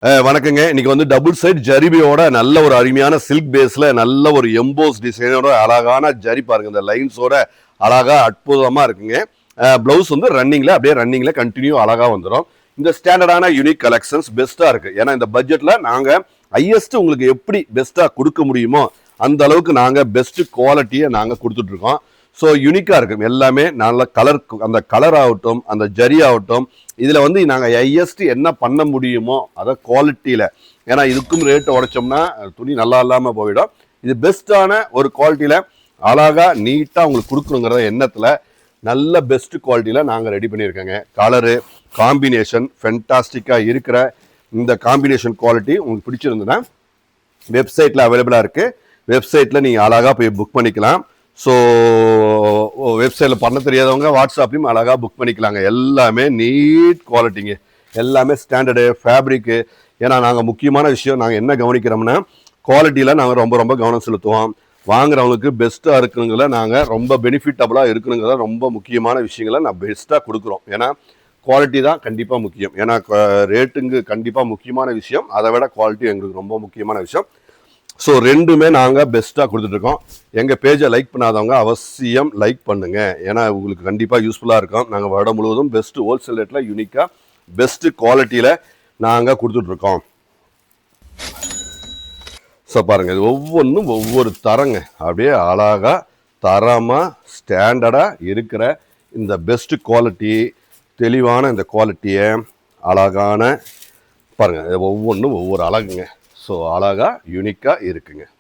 வணக்கங்க. இன்னைக்கு வந்து டபுள் சைட் ஜரிபியோட நல்ல ஒரு அருமையான சில்க் பேஸ்ல நல்ல ஒரு எம்போஸ் டிசைனோட அழகான ஜரி பாருங்க. இந்த லைன்ஸோட அழகா அற்புதமா இருக்குங்க. பிளவுஸ் வந்து ரன்னிங்ல கண்டினியூ அழகா வந்துடும். இந்த ஸ்டாண்டர்டான யூனிக் கலெக்ஷன்ஸ் பெஸ்டா இருக்கு. ஏன்னா இந்த பட்ஜெட்ல நாங்க ஹையஸ்ட் உங்களுக்கு எப்படி பெஸ்டா கொடுக்க முடியுமோ அந்த அளவுக்கு நாங்க பெஸ்ட் குவாலிட்டியை நாங்க கொடுத்துட்டு இருக்கோம். ஸோ யூனிக்காக இருக்கும் எல்லாமே. நல்ல கலர், அந்த கலர் ஆகட்டும், அந்த ஜரி ஆகட்டும், இதில் வந்து நாங்கள் ஹையஸ்ட் என்ன பண்ண முடியுமோ அதை குவாலிட்டியில், ஏன்னா இதுக்கும் ரேட்டு உடைச்சோம்னா துணி நல்லா இல்லாமல் போயிடும். இது பெஸ்ட்டான ஒரு குவாலிட்டியில் அழகாக நீட்டாக உங்களுக்கு கொடுக்கணுங்கிற எண்ணத்தில் நல்ல பெஸ்ட் குவாலிட்டியில் நாங்கள் ரெடி பண்ணியிருக்கோங்க. கலரு காம்பினேஷன் ஃபென்டாஸ்டிக்காக இருக்கிற இந்த காம்பினேஷன் குவாலிட்டி உங்களுக்கு பிடிச்சிருந்ததுன்னா வெப்சைட்டில் அவைலபிளாக இருக்குது. வெப்சைட்டில் நீங்கள் அழகாக போய் புக் பண்ணிக்கலாம். ஸோ வெப்சைட்டில் பண்ண தெரியாதவங்க வாட்ஸ்அப்லையும் அழகாக புக் பண்ணிக்கலாங்க. எல்லாமே நீட் குவாலிட்டிங்க, எல்லாமே ஸ்டாண்டர்டு ஃபேப்ரிக்கு. ஏன்னா நாங்கள் முக்கியமான விஷயம் நாங்கள் என்ன கவனிக்கிறோம்னா குவாலிட்டியில் நாங்கள் ரொம்ப கவனம் செலுத்துவோம். வாங்குறவங்களுக்கு பெஸ்ட்டாக இருக்குங்கிறத நாங்கள் ரொம்ப பெனிஃபிட்டபுளாக இருக்கணுங்கிறத ரொம்ப முக்கியமான விஷயங்களை நான் பெஸ்ட்டாக கொடுக்குறோம். ஏன்னா குவாலிட்டி தான் கண்டிப்பாக முக்கியம். ஏன்னா ரேட்டுங்கு கண்டிப்பாக முக்கியமான விஷயம், அதை விட குவாலிட்டி எங்களுக்கு ரொம்ப முக்கியமான விஷயம். ஸோ ரெண்டுமே நாங்கள் பெஸ்ட்டாக கொடுத்துட்ருக்கோம். எங்கள் பேஜை லைக் பண்ணாதவங்க அவசியம் லைக் பண்ணுங்கள். ஏன்னா உங்களுக்கு கண்டிப்பாக யூஸ்ஃபுல்லாக இருக்கும். நாங்கள் வருடம் முழுவதும் பெஸ்ட்டு ஹோல்சேல் ரேட்டில் யூனிக்காக பெஸ்ட்டு குவாலிட்டியில் நாங்கள் கொடுத்துட்ருக்கோம். ஸோ பாருங்கள், இது ஒவ்வொன்றும் ஒவ்வொரு தரங்க. அப்படியே அழகாக தரமாக ஸ்டாண்டர்டாக இருக்கிற இந்த பெஸ்ட்டு குவாலிட்டி, தெளிவான இந்த குவாலிட்டியை அழகான பாருங்கள், ஒவ்வொன்றும் ஒவ்வொரு அழகுங்க. ஸோ அழகாக யூனிக்காக இருக்குங்க.